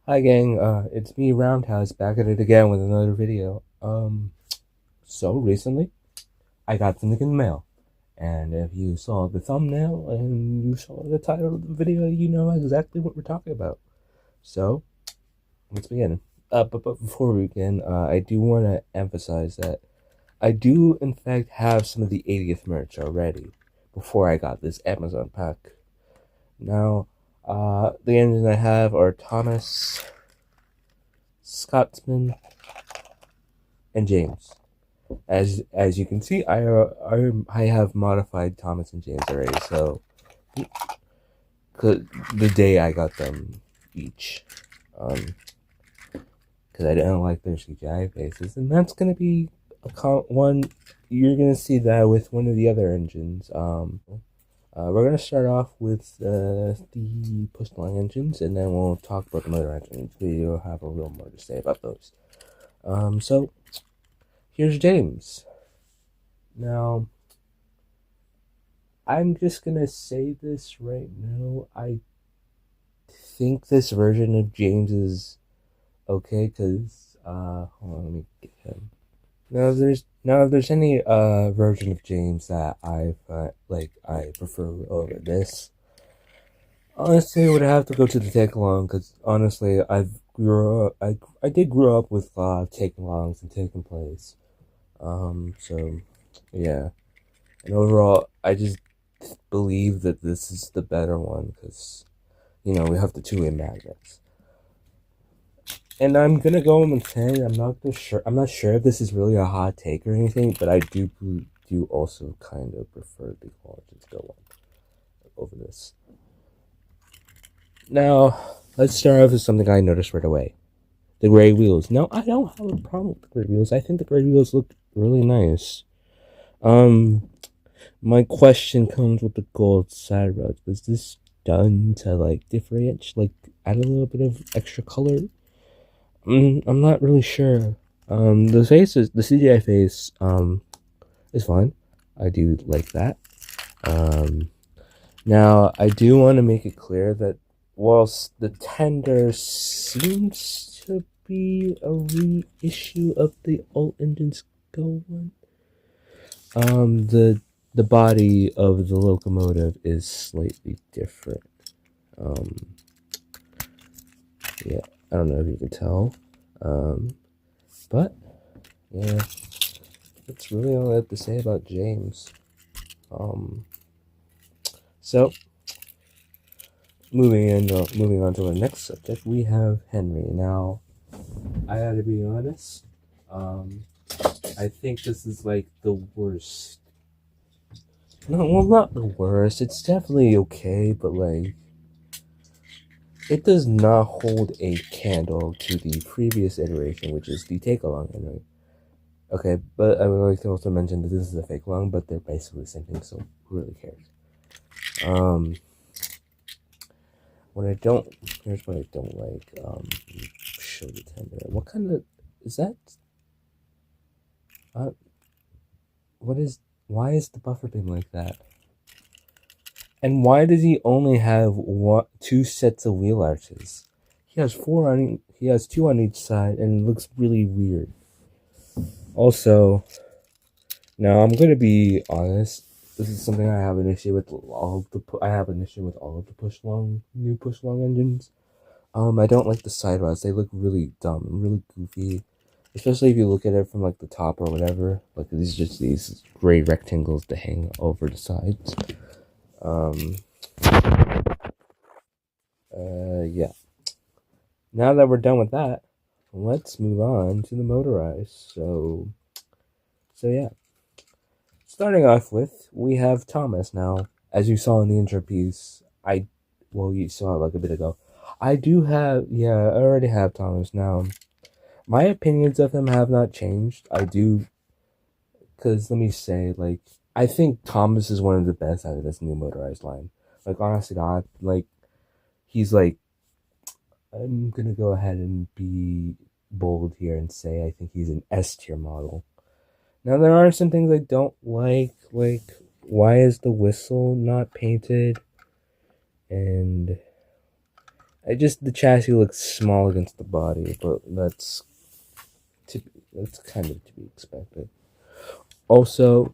Hi gang, it's me Roundhouse back at it again with another video. So recently I got something in the mail, and if you saw the thumbnail and you saw the title of the video, you know exactly what we're talking about. So let's begin. But before we begin, I do want to emphasize that I do in fact have some of the 80th merch already before I got this Amazon pack. Now, the engines I have are Thomas, Scotsman, and James. As you can see, I have modified Thomas and James already. So the day I got them each, because I didn't like their CGI faces, and that's gonna be one. You're gonna see that with one of the other engines. We're gonna start off with the push-along engines, and then we'll talk about the motor engines. We'll have a little more to say about those. So here's James. Now, I'm just gonna say this right now. I think this version of James is okay, because hold on, let me get him. If there's any version of James that I prefer over this, honestly I would have to go to the take along, because honestly I did grow up with take alongs and taking plays. So yeah. And overall, I just believe that this is the better one, because, you know, we have the two-way magnets. And I'm gonna go and say I'm not sure if this is really a hot take or anything, but I do also kind of prefer the allenginesgo one over this. Now, let's start off with something I noticed right away: the gray wheels. Now, I don't have a problem with the gray wheels. I think the gray wheels look really nice. My question comes with the gold side roads. Was this done to differentiate, add a little bit of extra color? I'm not really sure. The CGI face is fine. I do like that. Now I do want to make it clear that whilst the tender seems to be a reissue of the allenginesgo one, the body of the locomotive is slightly different. Yeah, I don't know if you can tell. But yeah, that's really all I have to say about James. So moving on to our next subject, we have Henry. Now, I gotta be honest. I think this is like the worst. No, well, not the worst. It's definitely okay, but it does not hold a candle to the previous iteration, which is the take along Henry. Okay, but I would like to also mention that this is a fake long, but they're basically the same thing, so who really cares? Here's what I don't like. Show the tender. What kind of, is that? Why is the buffer beam like that? And why does he only have two sets of wheel arches? He has two on each side, and it looks really weird. Also, now I'm gonna be honest. This is something I have an issue with all of the new push long engines. I don't like the side rods. They look really dumb, really goofy. Especially if you look at it from the top or whatever. These are just these gray rectangles to hang over the sides. Yeah. Now that we're done with that, let's move on to the motorized. So yeah. Starting off with, we have Thomas. Now, as you saw in the intro piece, you saw it a bit ago. I already have Thomas. Now, my opinions of him have not changed. I do, because let me say, I think Thomas is one of the best out of this new motorized line. Honestly, God, he's I'm gonna go ahead and be bold here and say I think he's an S tier model. Now, there are some things I don't like why is the whistle not painted? And The chassis looks small against the body, but that's kind of to be expected. Also,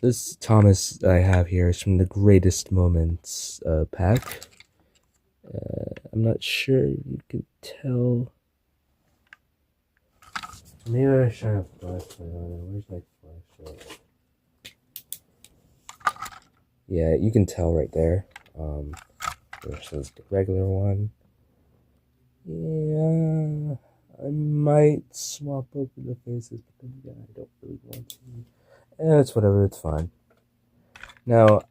this Thomas I have here is from the Greatest Moments pack. I'm not sure you can tell. Maybe I should shine a flashlight on it. Where's my flashlight? Yeah, you can tell right there. Versus the regular one. Yeah, I might swap over the faces, but then again, I don't really want to. It's whatever, it's fine. Now,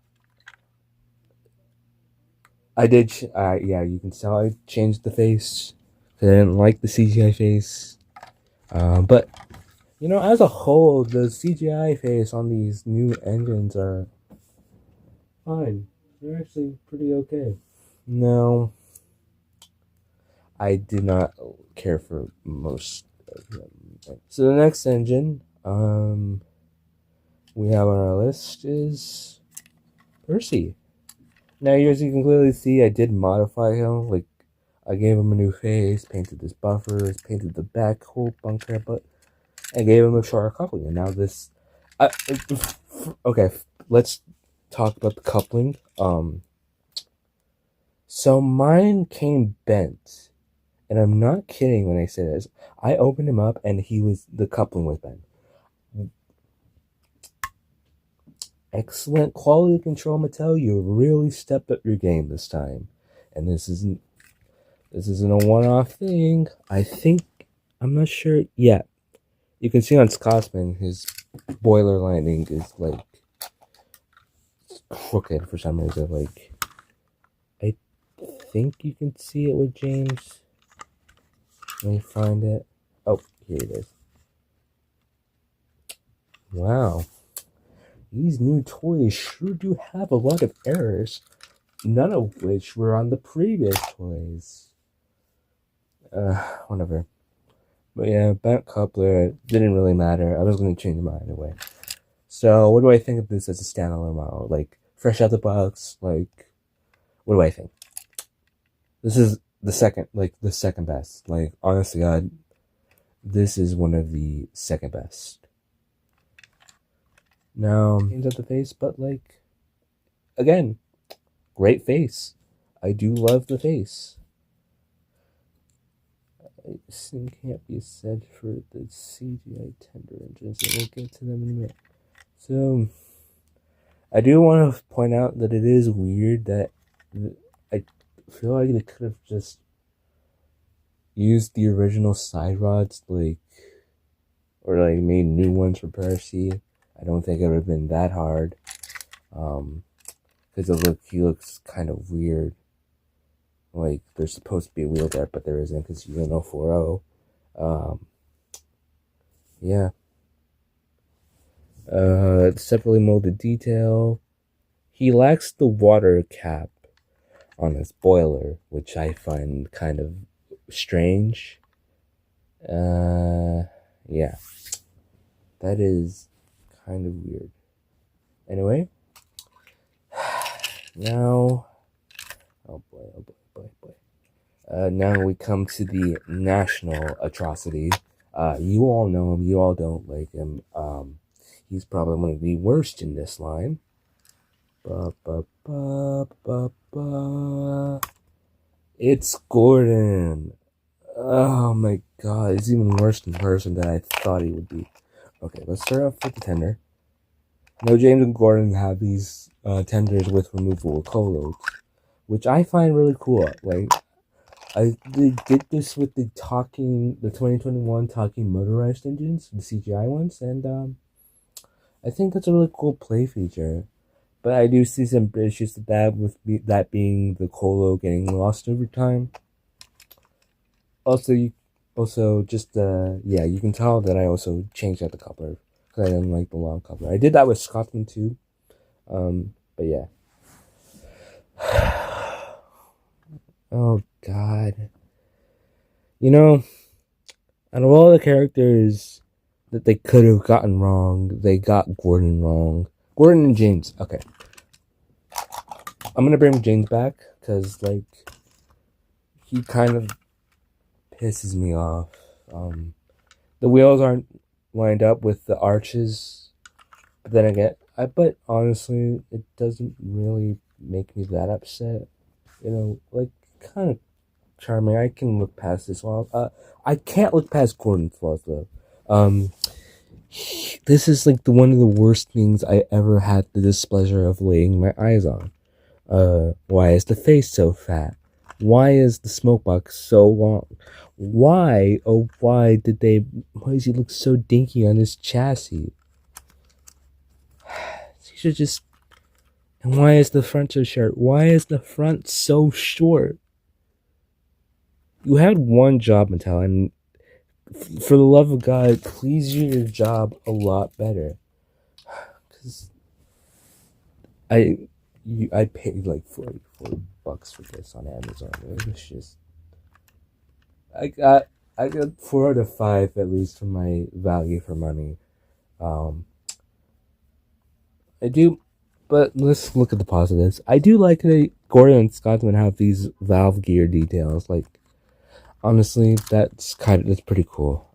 I did, yeah, you can tell I changed the face. I didn't like the CGI face. But, you know, as a whole, the CGI face on these new engines are fine. They're actually pretty okay. No, I did not care for most of them. So the next engine, we have on our list is Percy. Now, as you can clearly see, I did modify him. Like, I gave him a new face, painted his buffers, painted the back whole bunker, but I gave him a shorter coupling. And now this, okay, let's talk about the coupling. So mine came bent, and I'm not kidding when I say this. I opened him up, and the coupling was bent. Excellent quality control, Mattel. You really stepped up your game this time, and this isn't a one-off thing. I'm not sure. Yeah, you can see on Scotsman his boiler lining is like crooked for some reason. Like, I think you can see it with James. Let me find it. Oh, here it is. Wow. These new toys sure do have a lot of errors, none of which were on the previous toys. Whatever. But yeah, bent coupler didn't really matter. I was going to change mine anyway. So, what do I think of this as a standalone model? Like, fresh out the box, like, what do I think? This is the second best. Like, honestly, God, this is one of the second best. Now, change up the face, but like, again, great face. I do love the face. Same can't be said for the CGI tender engines. We'll get to them in a minute. So, I do want to point out that it is weird that I feel like they could have just used the original side rods, like, or like made new ones for Percy. I don't think it would have been that hard. Because he looks kind of weird. Like, there's supposed to be a wheel there, but there isn't because you're in 040. Yeah. Separately molded detail. He lacks the water cap on his boiler, which I find kind of strange. Yeah. That is kind of weird. Anyway. Now. Oh boy. Now we come to the national atrocity. You all know him. You all don't like him. He's probably one of the worst in this line. It's Gordon. Oh my god, he's even worse in person than I thought he would be. Okay, let's start off with the tender. Now, James and Gordon have these tenders with removable colos, which I find really cool. Like, they did this with the 2021 talking motorized engines, the CGI ones, and I think that's a really cool play feature. But I do see some issues with that being the colo getting lost over time. You can tell that I also changed out the coupler because I didn't like the long coupler. I did that with Scotsman too. But yeah. Oh god. You know, out of all the characters that they could have gotten wrong, they got Gordon wrong. Gordon and James. Okay. I'm gonna bring James back because, like, he kind of pisses me off. The wheels aren't lined up with the arches, but then again, but honestly, it doesn't really make me that upset. Like, kind of charming. I can look past this flaw. I can't look past Gordon's flaws though. Um, this is like one of the worst things I ever had the displeasure of laying my eyes on. Why is the face so fat? Why is the smoke box so long? Why, oh why does he look so dinky on his chassis? He should just, and why is the front so short? Why is the front so short? You had one job, Mattel, and for the love of God, please do your job a lot better. Cause I paid like $44 for this on Amazon. It was just, I got 4 out of 5 at least for my value for money. I do, but let's look at the positives. I do like that Gordon and Scotsman have these valve gear details. Like, honestly, that's pretty cool.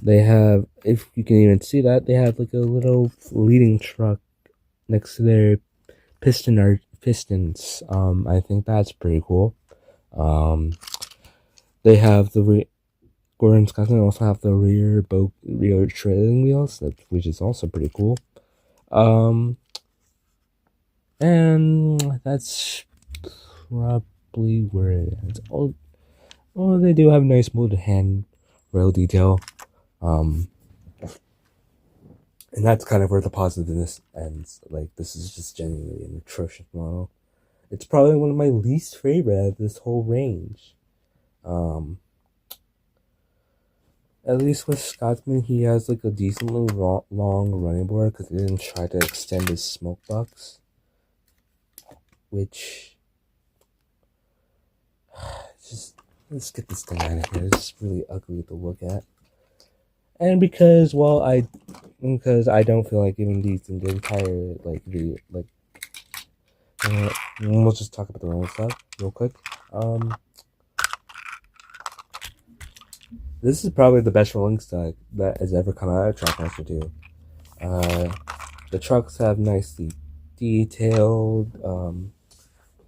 They have, if you can even see that, they have like a little leading truck next to their pistons. I think that's pretty cool. They have Gordon Scotsman also have the rear trailing wheels, which is also pretty cool. And that's probably where it ends. Oh, they do have a nice molded handrail detail. And that's kind of where the positiveness ends. Like, this is just genuinely an atrocious model. It's probably one of my least favorite of this whole range. At least with Scotsman, he has like a decently long running board because he didn't try to extend his smoke box, which just, let's get this thing out of here. It's really ugly to look at. And because I don't feel like giving these the entire we'll just talk about the rolling stuff real quick. This is probably the best rolling stock that has ever come out of Trackmaster 2. The trucks have nicely detailed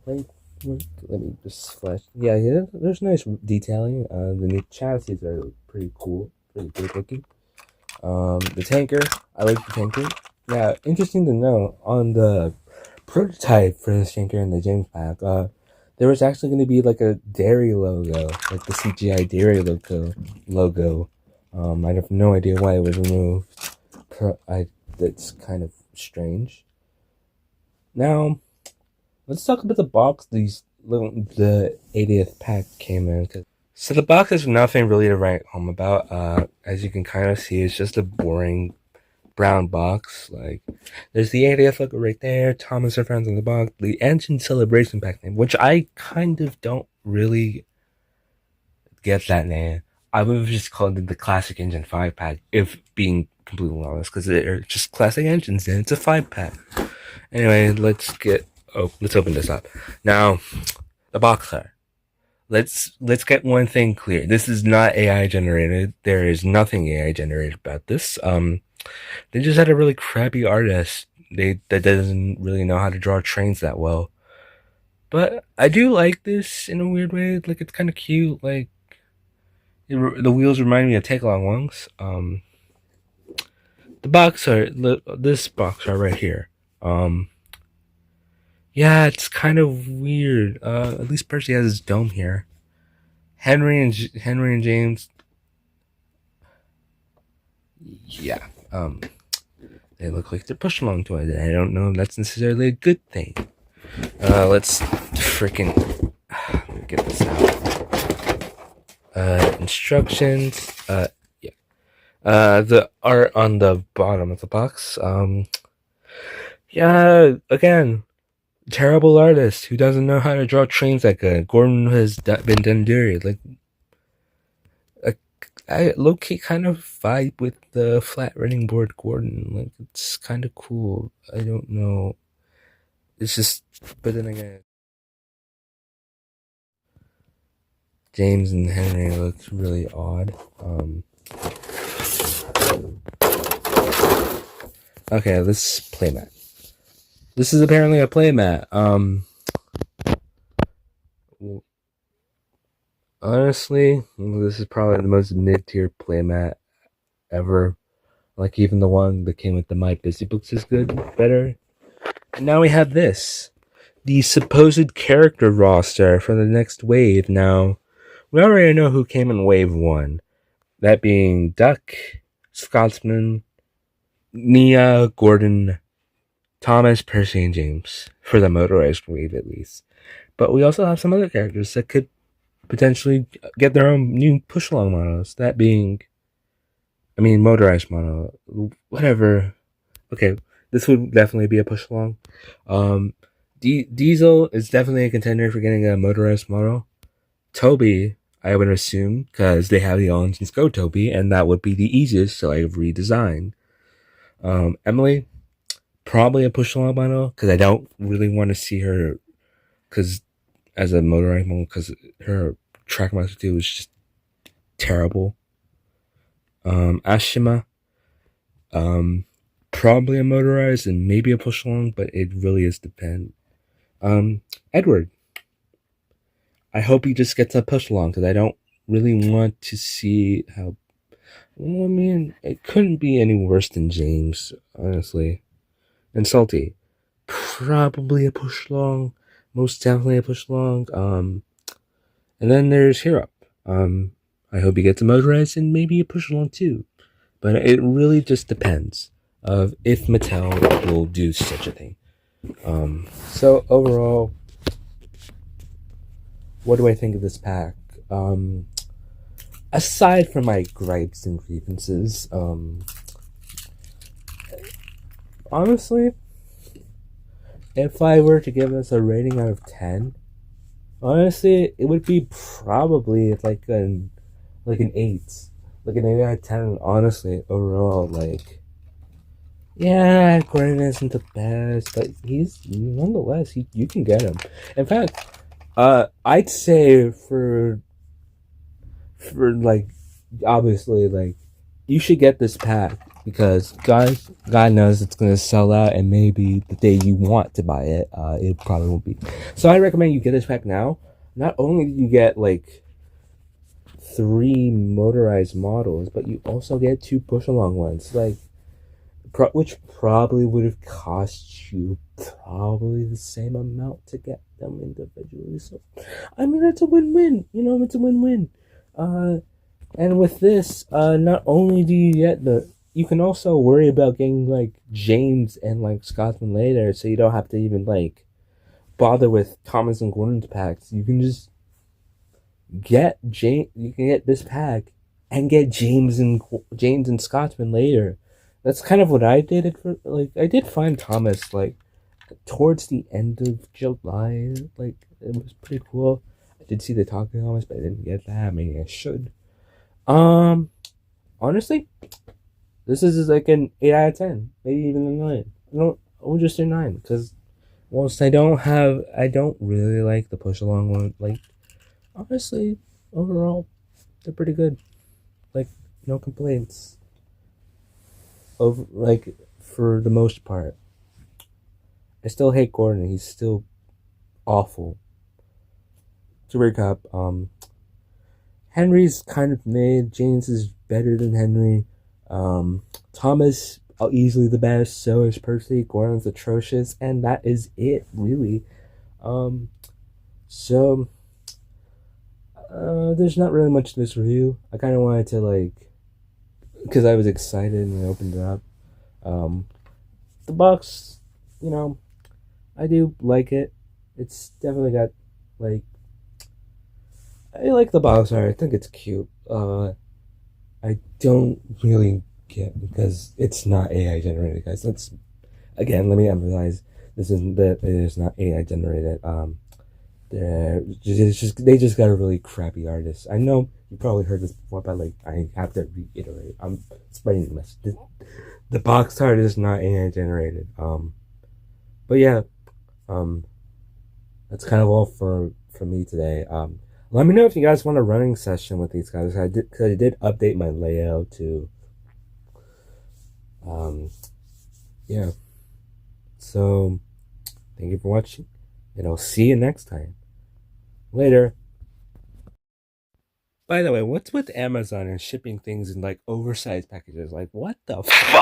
let me just flash. Yeah, there's nice detailing. The new chassis are pretty cool, pretty good looking. The tanker, I like the tanker. Yeah, interesting to know, on the prototype for this tanker in the James pack, there was actually going to be like a dairy logo, like the CGI dairy logo. I have no idea why it was removed. That's kind of strange. Now, let's talk about the box the 80th pack came in. So the box is nothing really to write home about. As you can kind of see, it's just a boring brown box. Like, there's the 80th logo right there, Thomas and Friends on the box, the Engine Celebration pack name, which I kind of don't really get that name. I would have just called it the Classic Engine 5 pack, if being completely honest, because they're just classic engines and it's a 5 pack. Anyway, let's open this up. Now, the box art. Let's get one thing clear. This is not AI generated. There is nothing AI generated about this. They just had a really crappy artist that doesn't really know how to draw trains that well. But I do like this in a weird way. Like, it's kind of cute. Like, the wheels remind me of Take Along Ones. This box art right here. Yeah, it's kind of weird. At least Percy has his dome here. Henry and James. Yeah. They look like they're pushed along to it. I don't know if that's necessarily a good thing. Let's freaking get this out. Instructions. Yeah. The art on the bottom of the box. Yeah. Again, terrible artist who doesn't know how to draw trains that good. Gordon has been done dirty. Like, I low-key kind of vibe with the flat running board Gordon. Like, it's kind of cool. I don't know. It's just, but then again, James and Henry looked really odd. Okay, this playmat. This is apparently a playmat. Honestly, this is probably the most mid-tier playmat ever. Like, even the one that came with the My Busy Books is better. And now we have this. The supposed character roster for the next wave. Now, we already know who came in wave 1. That being Duck, Scotsman, Nia, Gordon, Thomas, Percy, and James. For the motorized wave, at least. But we also have some other characters that could potentially get their own new push-along models. That being, motorized model. Whatever. Okay, this would definitely be a push-along. Diesel is definitely a contender for getting a motorized model. Toby, I would assume, because they have the allenginesgo Toby, and that would be the easiest to redesign. Emily, probably a push-along model, because I don't really want to see her, because as a motorized model, because her trackmaster 2 was just terrible. Ashima, probably a motorized and maybe a push-along, but it really is depend. Edward, I hope he just gets a push-along, because I don't really want to see how. It couldn't be any worse than James, honestly. And Salty, probably a push-along, most definitely a push-along. And then there's Hero. I hope he gets a motorized and maybe a push-along too. But it really just depends of if Mattel will do such a thing. So overall, what do I think of this pack? Aside from my gripes and grievances, honestly, if I were to give this a rating out of 10, honestly, it would be probably like an 8. Like an 8 out of 10, honestly, overall, yeah, Gordon isn't the best, but he's, nonetheless, you can get him. In fact, I'd say for obviously, you should get this pack, because God knows it's gonna sell out, and maybe the day you want to buy it, it probably won't be. So I recommend you get this pack now. Not only do you get 3 motorized models, but you also get 2 push-along ones, which probably would have cost you probably the same amount to get them individually. So, it's a win-win. It's a win-win. And with this, not only do you get you can also worry about getting James and Scotsman later, so you don't have to even bother with Thomas and Gordon's packs. You can just get James. You can get this pack and get James and Scotsman later. That's kind of what I did. I did find Thomas towards the end of July. It was pretty cool. I did see the Talking Thomas, but I didn't get that. Maybe I should. Honestly, this is an 8 out of 10, maybe even a 9. We'll just say 9, because whilst I don't really like the push along one. Honestly, overall, they're pretty good. No complaints. For the most part. I still hate Gordon. He's still awful. To recap, Henry's kind of mid. James is better than Henry. Thomas easily the best. So is Percy. Gordon's atrocious, and that is it, really. There's not really much to this review. I kind of wanted to because I was excited and I opened it up. The box, I do like it. It's definitely got I like the box art. I think it's cute. I don't really get, because it's not AI generated, guys. Let me emphasize, this isn't that it is not AI generated. They just got a really crappy artist. I know you probably heard this before, but I have to reiterate. I'm spreading the message. The box art is not AI generated. But yeah, that's kind of all for me today. Let me know if you guys want a running session with these guys. I did update my layout to yeah. So thank you for watching, and I'll see you next time. Later. By the way, what's with Amazon and shipping things in like oversized packages? Like, what the fuck?